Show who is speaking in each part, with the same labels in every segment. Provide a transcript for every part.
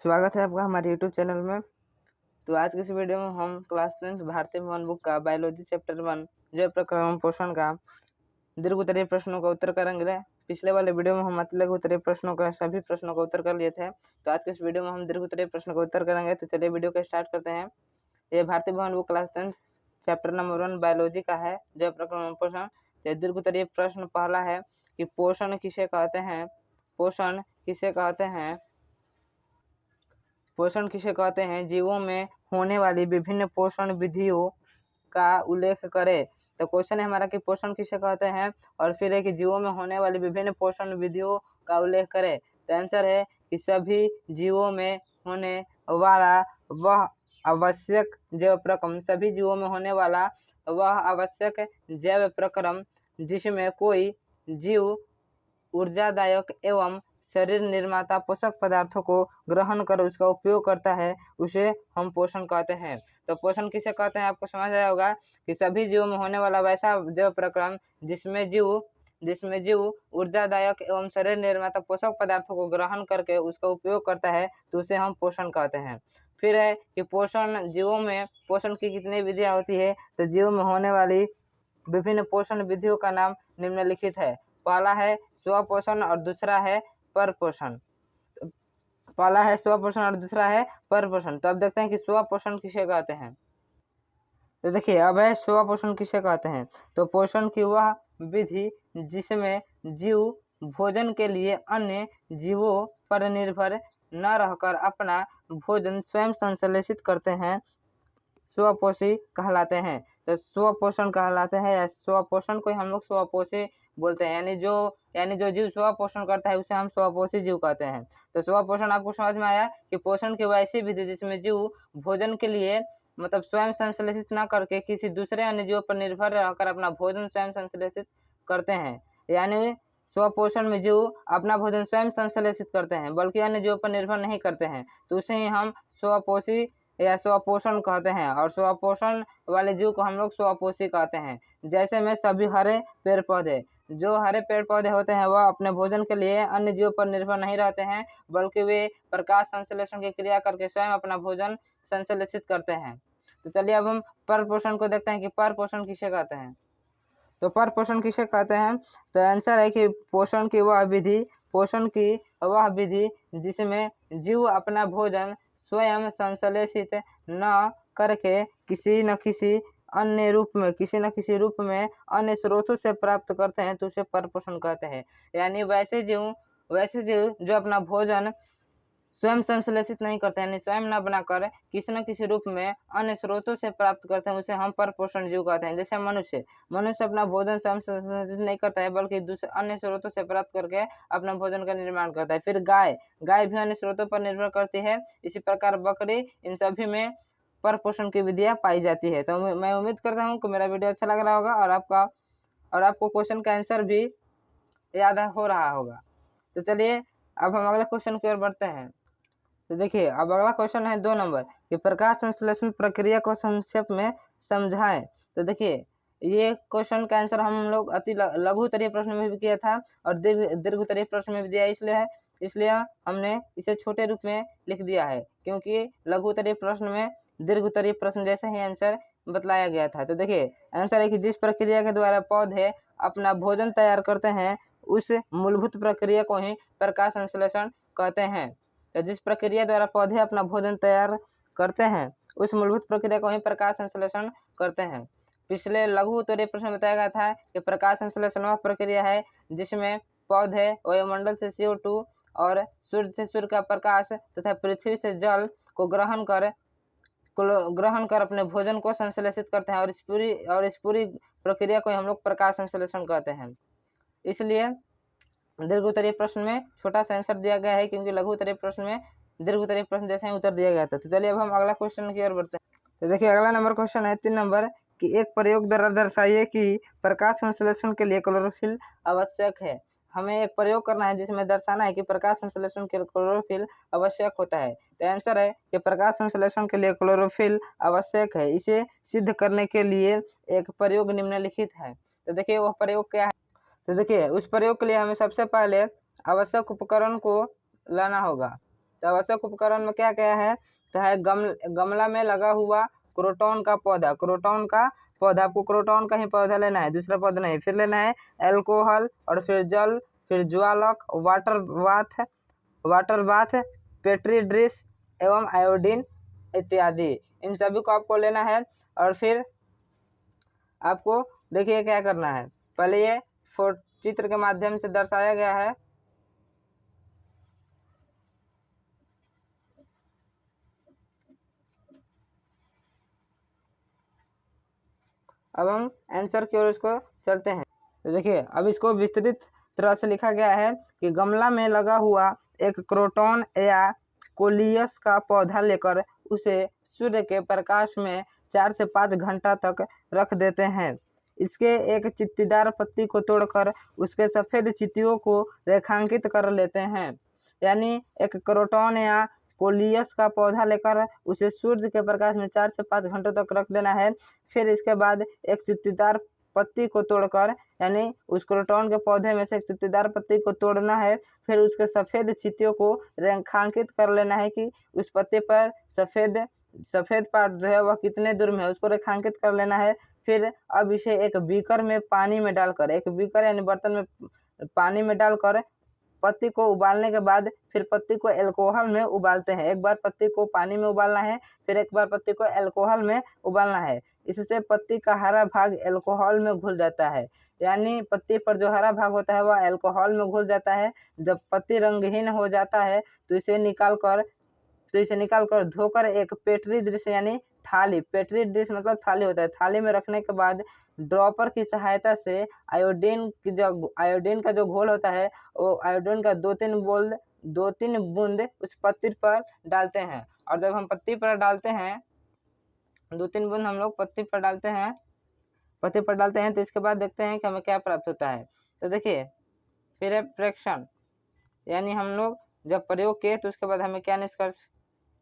Speaker 1: स्वागत है आपका हमारे YouTube चैनल में। तो आज के इस वीडियो में हम क्लास 10 भारतीय भवन बुक का बायोलॉजी चैप्टर 1 जैव प्रक्रमण पोषण का दीर्घ उत्तरीय प्रश्नों का उत्तर करेंगे। पिछले वाले वीडियो में हम लघु उत्तरीय प्रश्नों का सभी प्रश्नों का उत्तर कर लिए थे। तो आज के इस वीडियो में हम दीर्घ उत्तरीय प्रश्नों का उत्तर करेंगे। तो चलिए वीडियो को स्टार्ट करते हैं। ये भारतीय भवन book class 10 chapter number 1 biology का है, जैव प्रक्रमण पोषण। दीर्घ उत्तरीय प्रश्न पहला है कि पोषण किसे कहते हैं। पोषण किसे कहते हैं। पोषण किसे कहते हैं। जीवों में होने वाली विभिन्न पोषण विधियों का उल्लेख करें। तो क्वेश्चन है हमारा कि पोषण किसे कहते हैं, और फिर है कि जीवों में होने वाली विभिन्न पोषण विधियों का उल्लेख करें। तो आंसर है कि सभी जीवों में होने वाला वह आवश्यक जैव प्रक्रम, सभी जीवों में होने वाला वह आवश्यक जैव प्रक्रम जिसमें कोई जीव ऊर्जादायक एवं शरीर निर्माता पोषक पदार्थों को ग्रहण कर उसका उपयोग करता है, उसे हम पोषण कहते हैं। तो पोषण किसे कहते हैं आपको समझ आया होगा कि सभी जीवों में होने वाला वैसा जैव प्रक्रम जिसमें जीव ऊर्जादायक एवं शरीर निर्माता पोषक पदार्थों को ग्रहण करके उसका उपयोग करता है, तो उसे हम पोषण कहते हैं। फिर है कि पोषण जीवों में पोषण की कितनी विधियां होती है। तो जीवों में होने वाली विभिन्न पोषण विधियों का नाम निम्नलिखित है। पहला है स्वपोषण और दूसरा है परपोषण। पहला है स्वपोषण और दूसरा है परपोषण। तो अब देखते हैं कि स्वपोषण किसे कहते हैं। तो देखिए अब है स्वपोषण किसे कहते हैं। तो पोषण की वह विधि जिसमें जीव भोजन के लिए अन्य जीवों पर निर्भर न रहकर अपना भोजन स्वयं संश्लेषित करते हैं, स्वपोषी कहलाते हैं। तो स्वपोषण कहलाते हैं या स्वपोषण को हम लोग स्वपोषी बोलते हैं। यानी जो जीव स्वपोषण करता है उसे हम स्वपोषी जीव कहते हैं। तो स्वपोषण आपको समझ में आया कि पोषण की वैसी विधि जिसमें जीव भोजन के लिए मतलब स्वयं संश्लेषित न करके किसी दूसरे अन्य जीवों पर निर्भर रहकर अपना भोजन स्वयं संश्लेषित करते हैं। यानी स्वपोषण में जीव अपना भोजन स्वयं संश्लेषित करते हैं, बल्कि अन्य जीवों पर निर्भर नहीं करते हैं, तो उसे ही हम स्वपोषी या स्वपोषण कहते हैं। और स्वपोषण वाले जीव को हम लोग स्वपोषी कहते हैं। जैसे में सभी हरे पेड़ पौधे, जो हरे पेड़ पौधे होते हैं वह अपने भोजन के लिए अन्य जीवों पर निर्भर नहीं रहते हैं, बल्कि वे प्रकाश संश्लेषण की क्रिया करके स्वयं अपना भोजन संश्लेषित करते हैं। तो चलिए अब हम परपोषण को देखते हैं कि परपोषण किसे कहते हैं। तो परपोषण किसे कहते हैं। तो आंसर है कि पोषण की वह विधि जिसमें जीव अपना भोजन स्वयं संश्लेषित न करके किसी न किसी रूप में अन्य स्रोतों से प्राप्त करते हैं, तो उसे परपोषण कहते हैं। यानी वैसे जीव जो अपना भोजन स्वयं संश्लेषित नहीं करते हैं, यानी स्वयं न बनाकर किसी न किसी रूप में अन्य स्रोतों से प्राप्त करते हैं, उसे हम परपोषण जीव कहते हैं। जैसे मनुष्य अपना भोजन स्वयं संश्लेषित नहीं करता है, बल्कि दूसरे अन्य स्रोतों से प्राप्त करके अपना भोजन का निर्माण करता है। फिर गाय भी अन्य स्रोतों पर निर्भर करती है। इसी प्रकार बकरी, इन सभी में परपोषण की विधियां पाई जाती है। तो मैं उम्मीद करता हूँ कि मेरा वीडियो अच्छा लग रहा होगा और आपको क्वेश्चन का आंसर भी याद हो रहा होगा। तो चलिए अब हम अगले क्वेश्चन की ओर बढ़ते हैं। तो देखिए अब अगला क्वेश्चन है 2 नंबर कि प्रकाश संश्लेषण प्रक्रिया को संक्षेप में समझाएं। तो देखिए ये क्वेश्चन का आंसर हम लोग अति लघु उत्तरीय प्रश्न में भी किया था और दीर्घ उत्तरीय प्रश्न में भी दिया, इसलिए हमने इसे छोटे रूप में लिख दिया है, क्योंकि लघु उत्तरीय प्रश्न में दीर्घ उत्तरीय प्रश्न जैसे ही आंसर बतलाया गया था। तो देखिए आंसर है कि जिस प्रक्रिया के द्वारा पौधे अपना भोजन तैयार करते हैं उस मूलभूत प्रक्रिया को ही प्रकाश संश्लेषण कहते हैं। तो जिस प्रक्रिया द्वारा पौधे अपना भोजन तैयार करते हैं उस मूलभूत प्रक्रिया को ही प्रकाश संश्लेषण करते हैं। पिछले लघु उत्तरीय प्रश्न में बताया गया था कि प्रकाश संश्लेषण वह प्रक्रिया है जिसमें पौधे वायुमंडल से CO2 और सूर्य से सूर्य का प्रकाश तथा पृथ्वी से जल को ग्रहण कर अपने भोजन को संश्लेषित करते हैं, और इस पूरी प्रक्रिया को हम लोग प्रकाश संश्लेषण कहते हैं। इसलिए दीर्घ उत्तरीय प्रश्न में छोटा सा आंसर दिया गया है, क्योंकि लघु उत्तरीय प्रश्न में दीर्घ उत्तरीय प्रश्न जैसे ही उत्तर दिया गया था। तो चलिए अब हम अगला क्वेश्चन की ओर बढ़ते हैं। तो देखिए अगला नंबर क्वेश्चन है 3 नंबर कि एक प्रयोग द्वारा दर्शाइए कि प्रकाश संश्लेषण के लिए क्लोरोफिल आवश्यक है। हमें एक प्रयोग करना है जिसमें दर्शाना है कि प्रकाश संश्लेषण के लिए क्लोरोफिल आवश्यक होता है। तो आंसर है कि प्रकाश संश्लेषण के लिए क्लोरोफिल आवश्यक है। इसे सिद्ध करने के लिए एक प्रयोग निम्नलिखित है। तो देखिए वह प्रयोग क्या है। तो देखिए उस प्रयोग के लिए हमें सबसे पहले आवश्यक उपकरण को लाना होगा। तो आवश्यक उपकरण में क्या क्या है, तो है गमला में लगा हुआ क्रोटॉन का पौधा, क्रोटॉन का पौधा, आपको क्रोटॉन का ही पौधा लेना है, दूसरा पौधा नहीं। फिर लेना है एल्कोहल, और फिर जल, फिर ज्वालक, वाटर बाथ, पेट्री डिश एवं आयोडीन इत्यादि, इन सभी को आपको लेना है। और फिर आपको देखिए क्या करना है, पहले ये चित्र के माध्यम से दर्शाया गया है। अब हम आंसर की ओर इसको चलते हैं। तो देखिए अब इसको विस्तृत तरह से लिखा गया है कि गमला में लगा हुआ एक क्रोटॉन या कोलियस का पौधा लेकर उसे सूर्य के प्रकाश में 4 से 5 घंटा तक रख देते हैं। इसके एक चित्तीदार पत्ती को तोड़कर उसके सफ़ेद चित्तियों को रेखांकित कर लेते हैं। यानी एक क्रोटॉन या कोलियस का पौधा लेकर उसे सूर्य के प्रकाश में 4 से 5 घंटों तक रख देना है। फिर इसके बाद एक चित्तीदार पत्ती को तोड़कर, यानी उस क्रोटॉन के पौधे में से एक चित्तीदार पत्ती को तोड़ना है। फिर उसके सफ़ेद चित्तियों को रेखांकित कर लेना है कि उस पत्ते पर सफ़ेद पार्ट जो है वह कितने दूर में है, उसको रेखांकित कर लेना है। फिर अब इसे एक बीकर में पानी में डालकर, एक बीकर यानी बर्तन में पानी में डालकर पत्ती को उबालने के बाद फिर पत्ती को अल्कोहल में उबालते हैं। एक बार पत्ती को पानी में उबालना है, फिर एक बार पत्ती को अल्कोहल में उबालना है। इससे पत्ती का हरा भाग अल्कोहल में घुल जाता है, यानी पत्ती पर जो हरा भाग होता है वह अल्कोहल में घुल जाता है। जब पत्ती रंगहीन हो जाता है तो इसे निकाल कर धोकर एक पेट्री डिश यानी थाली, पेट्री डिश मतलब थाली होता है, थाली में रखने के बाद ड्रॉपर की सहायता से आयोडीन का जो घोल होता है वो आयोडीन का 2-3 बूंद उस पत्ती पर डालते हैं। और जब हम पत्ती पर डालते हैं, 2-3 बूंद हम लोग पत्ती पर डालते हैं तो इसके बाद देखते हैं कि हमें क्या प्राप्त होता है। तो देखिए फिर है प्रेक्षण, यानी हम लोग जब प्रयोग किए तो उसके बाद हमें क्या निष्कर्ष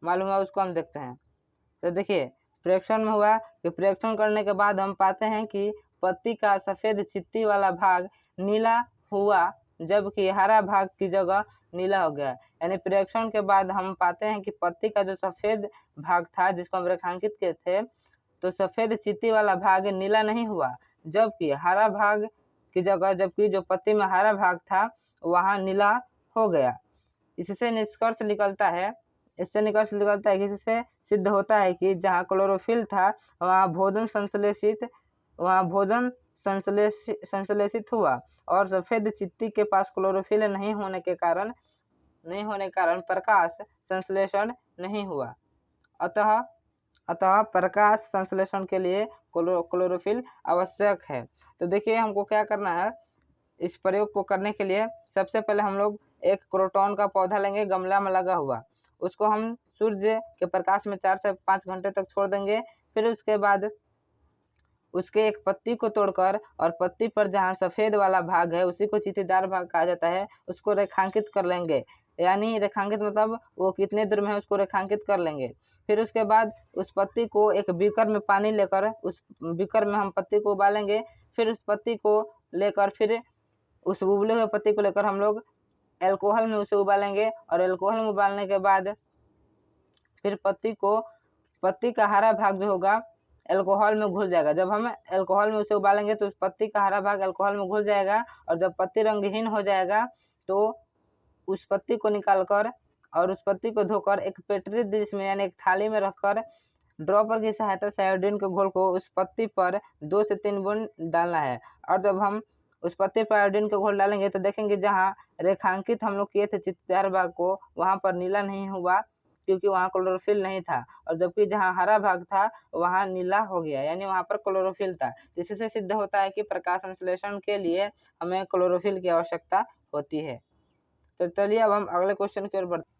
Speaker 1: मालूम है उसको हम देखते हैं। तो देखिए प्रेक्षण में हुआ कि प्रेक्षण करने के बाद हम पाते हैं कि पत्ती का सफ़ेद चित्ती वाला भाग नीला हुआ, जबकि हरा भाग की जगह नीला हो गया। यानी प्रेक्षण के बाद हम पाते हैं कि पत्ती का जो सफ़ेद भाग था जिसको हम रेखांकित किए थे, तो सफ़ेद चित्ती वाला भाग नीला नहीं हुआ, जबकि हरा भाग की जगह, जबकि जो पत्ती में हरा भाग था वहाँ नीला हो गया। इससे निष्कर्ष निकलता है कि इससे सिद्ध होता है कि जहाँ क्लोरोफिल था वहाँ भोजन संश्लेषित हुआ, और सफ़ेद चित्ती के पास क्लोरोफिल नहीं होने के कारण प्रकाश संश्लेषण नहीं हुआ। अतः प्रकाश संश्लेषण के लिए क्लोरोफिल आवश्यक है। तो देखिए हमको क्या करना है, इस प्रयोग को करने के लिए सबसे पहले हम लोग एक क्रोटॉन का पौधा लेंगे गमला में लगा हुआ, उसको हम सूर्य के प्रकाश में 4 से 5 घंटे तक छोड़ देंगे। फिर उसके बाद उसके एक पत्ती को तोड़कर, और पत्ती पर जहाँ सफ़ेद वाला भाग है उसी को चित्तीदार भाग कहा जाता है, उसको रेखांकित कर लेंगे। यानी रेखांकित मतलब वो कितने दूर में है उसको रेखांकित कर लेंगे। फिर उसके बाद उस पत्ती को एक बीकर में पानी लेकर उस बीकर में हम पत्ती को उबालेंगे। फिर उस पत्ती को लेकर फिर उस उबले हुए पत्ती को लेकर हम लोग अल्कोहल में उसे उबालेंगे, और अल्कोहल में उबालने के बाद फिर पत्ती का हरा भाग जो होगा अल्कोहल में घुल जाएगा। जब हम अल्कोहल में उसे उबालेंगे तो उस पत्ती का हरा भाग अल्कोहल में घुल जाएगा, और जब पत्ती रंगहीन हो जाएगा तो उस पत्ती को निकालकर और उस पत्ती को धोकर एक पेट्री डिश में यानी एक थाली में रखकर ड्रॉपर की सहायता से आयोडीन के घोल को उस पत्ती पर 2 से 3 बूंद डालना है। और जब हम उस पत्ते पर आयोडीन का घोल डालेंगे तो देखेंगे जहाँ रेखांकित हम लोग किए थे चित्तीदार भाग को वहाँ पर नीला नहीं हुआ, क्योंकि वहाँ क्लोरोफिल नहीं था, और जबकि जहाँ हरा भाग था वहाँ नीला हो गया, यानी वहाँ पर क्लोरोफिल था। इससे सिद्ध होता है कि प्रकाश संश्लेषण के लिए हमें क्लोरोफिल की आवश्यकता होती है। तो चलिए अब हम अगले क्वेश्चन की ओर बढ़ते हैं।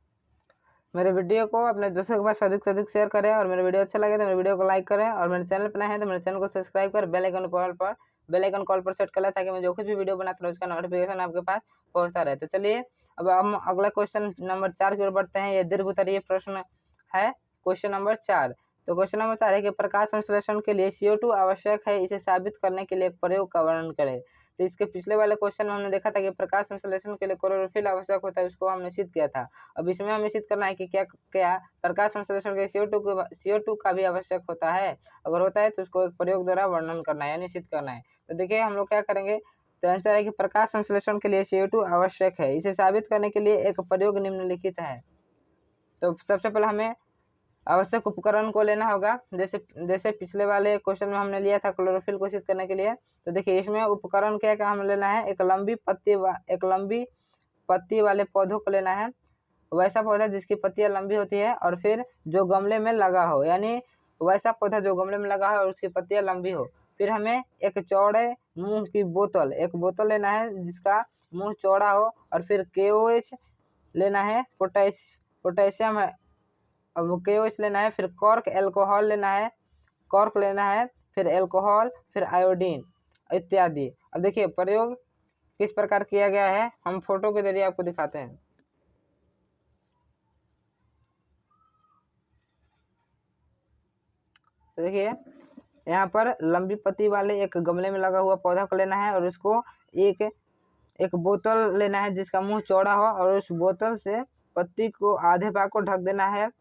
Speaker 1: मेरे वीडियो को अपने दोस्तों के पास अधिक से अधिक शेयर करें, और मेरे वीडियो अच्छा लगे तो मेरे वीडियो को लाइक करें, और मेरे चैनल पर नए हैं तो मेरे चैनल को सब्सक्राइब कर बेल आइकन कॉल पर सेट कर लें, ताकि मैं जो कुछ भी वीडियो बनाता हूँ उसका नोटिफिकेशन आपके पास पहुँचता रहे। तो चलिए अब हम अगला क्वेश्चन नंबर 4 की ओर बढ़ते हैं। ये दीर्घ उत्तरीय प्रश्न है, क्वेश्चन नंबर 4। तो क्वेश्चन नंबर 4 है कि प्रकाश संश्लेषण के लिए CO2 आवश्यक है, इसे साबित करने के लिए एक प्रयोग का वर्णन करें। तो इसके पिछले वाले क्वेश्चन में हमने देखा था कि प्रकाश संश्लेषण के लिए क्लोरोफिल आवश्यक होता है, उसको हमने सिद्ध किया था। अब इसमें हमें सिद्ध करना है कि क्या क्या प्रकाश संश्लेषण के CO2 का भी आवश्यक होता है। अगर होता है तो उसको एक प्रयोग द्वारा वर्णन करना है यानी सिद्ध करना है। तो देखिए हम लोग क्या करेंगे, तो आंसर है कि प्रकाश संश्लेषण के लिए CO2 आवश्यक है। इसे साबित करने के लिए एक प्रयोग निम्नलिखित है। तो सबसे पहले हमें आवश्यक उपकरण को लेना होगा। जैसे पिछले वाले क्वेश्चन में हमने लिया था क्लोरोफिल को सिद्ध करने के लिए। तो देखिए इसमें उपकरण क्या क्या हमें लेना है, एक लंबी पत्ती वाले पौधों को लेना है, वैसा पौधा जिसकी पत्तियां लंबी होती है और फिर जो गमले में लगा हो, यानी वैसा पौधा जो गमले में लगा हो और उसकी पत्तियां लंबी हो। फिर हमें एक चौड़े मुंह की बोतल, एक बोतल लेना है जिसका मुंह चौड़ा हो, और फिर KOH लेना है, पोटेशियम है, अब KOH लेना है, फिर कॉर्क एल्कोहल लेना है, कॉर्क लेना है, फिर एल्कोहल, फिर आयोडीन इत्यादि। अब देखिए प्रयोग किस प्रकार किया गया है, हम फोटो के जरिए आपको दिखाते हैं। तो देखिए यहाँ पर लंबी पत्ती वाले एक गमले में लगा हुआ पौधा को लेना है और उसको एक बोतल लेना है जिसका मुंह चौड़ा हो, और उस बोतल से पत्ती को आधे भाग को ढक देना है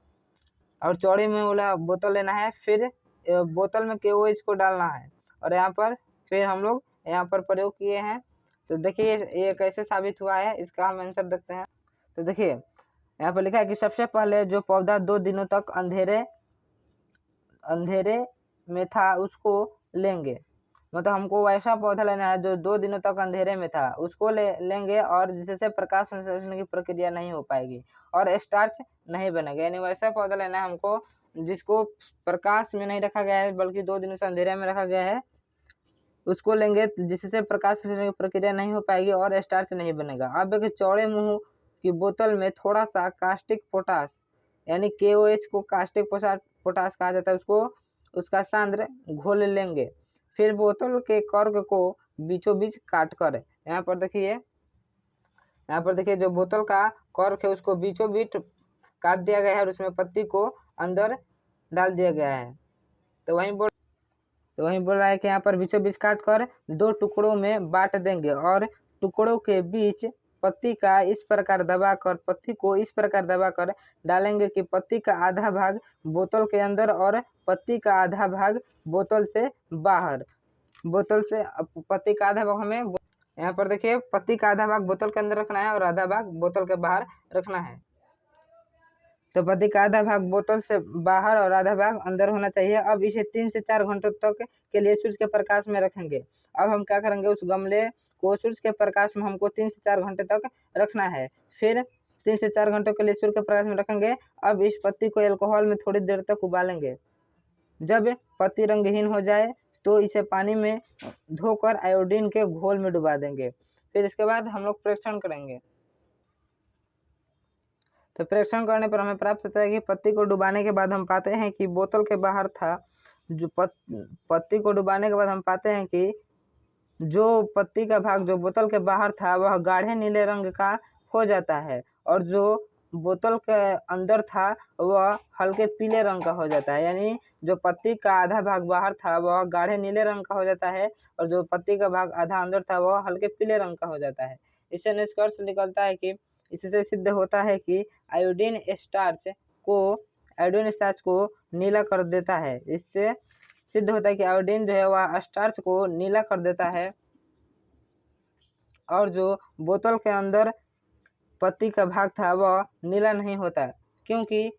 Speaker 1: और चौड़ी में वाला बोतल लेना है। फिर बोतल में KOH को डालना है, और यहाँ पर फिर हम लोग यहाँ पर प्रयोग किए हैं। तो देखिए ये कैसे साबित हुआ है, इसका हम आंसर देखते हैं। तो देखिए यहाँ पर लिखा है कि सबसे पहले जो पौधा 2 दिनों तक अंधेरे में था उसको लेंगे, मतलब हमको वैसा पौधा लेना है जो 2 दिनों तक अंधेरे में था, उसको लेंगे और जिससे प्रकाश संश्लेषण की प्रक्रिया नहीं हो पाएगी और स्टार्च नहीं बनेगा। यानी वैसा पौधा लेना है हमको जिसको प्रकाश में नहीं रखा गया है बल्कि 2 दिनों से अंधेरे में रखा गया है, उसको लेंगे जिससे प्रकाश संश्लेषण की प्रक्रिया नहीं हो पाएगी और स्टार्च नहीं बनेगा। अब एक चौड़े मुंह की बोतल में थोड़ा सा कास्टिक पोटास, यानी KOH को कास्टिक पोटास कहा जाता है, उसका सांद्र घोल लेंगे। फिर बोतल के कॉर्क को बीचों बीच काट कर, यहाँ पर देखिए जो बोतल का कॉर्क है उसको बीचों बीच काट दिया गया है और उसमें पत्ती को अंदर डाल दिया गया है। तो वहीं बोल रहा है कि यहाँ पर बीचों बीच काट कर 2 टुकड़ों में बांट देंगे और टुकड़ों के बीच पत्ती को इस प्रकार दबाकर डालेंगे कि पत्ती का आधा भाग बोतल के अंदर और पत्ती का आधा भाग बोतल से बाहर। पत्ती का आधा भाग हमें यहाँ पर देखिए पत्ती का आधा भाग बोतल के अंदर रखना है और आधा भाग बोतल के बाहर रखना है। तो पत्ती का आधा भाग बोतल से बाहर और आधा भाग अंदर होना चाहिए। अब इसे 3 से 4 घंटों तक के लिए सूर्य के प्रकाश में रखेंगे। अब हम क्या करेंगे, उस गमले को सूर्य के प्रकाश में हमको 3 से 4 घंटे तक रखना है। फिर 3 से 4 घंटों के लिए सूर्य के प्रकाश में रखेंगे। अब इस पत्ती को अल्कोहल में थोड़ी देर तक उबालेंगे। जब पत्ती रंगहीन हो जाए तो इसे पानी में धोकर आयोडीन के घोल में डुबा देंगे। फिर इसके बाद हम लोग परीक्षण करेंगे। तो परीक्षण करने पर हमें प्राप्त होता है कि पत्ती को डुबाने के बाद हम पाते हैं कि बोतल के बाहर था जो पत्ती को डुबाने के बाद हम पाते हैं कि जो पत्ती का भाग जो बोतल के बाहर था वह गाढ़े नीले रंग का हो जाता है, और जो बोतल के अंदर था वह हल्के पीले रंग का हो जाता है। यानी जो पत्ती का आधा भाग बाहर था वह गाढ़े नीले रंग का हो जाता है और जो पत्ती का भाग आधा अंदर था वह हल्के पीले रंग का हो जाता है। इससे निष्कर्ष निकलता है कि इससे सिद्ध होता है कि आयोडीन स्टार्च को नीला कर देता है। इससे सिद्ध होता है कि आयोडीन जो है वह स्टार्च को नीला कर देता है, और जो बोतल के अंदर पत्ती का भाग था वह नीला नहीं होता, क्योंकि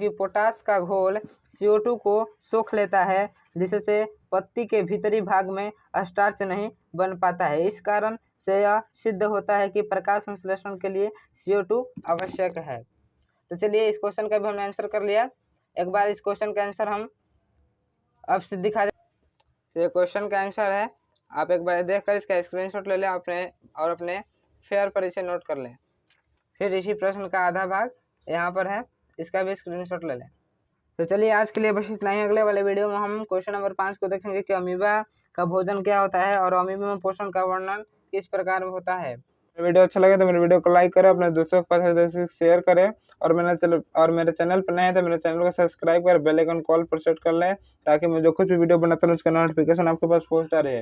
Speaker 1: पोटास का घोल CO2 को सोख लेता है, जिससे पत्ती के भीतरी भाग में स्टार्च नहीं बन पाता है। इस कारण से यह सिद्ध होता है कि प्रकाश संश्लेषण के लिए CO2 आवश्यक है। तो चलिए इस क्वेश्चन का भी हमने आंसर कर लिया। एक बार इस क्वेश्चन का आंसर हम अब से दिखा दें। तो ये क्वेश्चन का आंसर है, आप एक बार देखकर इसका स्क्रीनशॉट ले लें अपने फेयर पर इसे नोट कर लें। फिर इसी प्रश्न का आधा भाग यहाँ पर है, इसका भी स्क्रीनशॉट ले लें। तो चलिए आज के लिए बस इतना ही। अगले वाले वीडियो में हम क्वेश्चन नंबर 5 को देखेंगे कि अमीबा का भोजन क्या होता है और अमीबा में पोषण का वर्णन किस प्रकार होता है।
Speaker 2: वीडियो अच्छा लगे तो मेरे वीडियो को लाइक करें, अपने दोस्तों के पास शेयर करें, और मेरे चैनल पर नए हैं तो मेरे चैनल को सब्सक्राइब कर बेल आइकन कॉल पर सेट कर लें, ताकि मैं जो कुछ भी वीडियो बनाता हूँ उसका नोटिफिकेशन आपके पास पहुंचता रहे।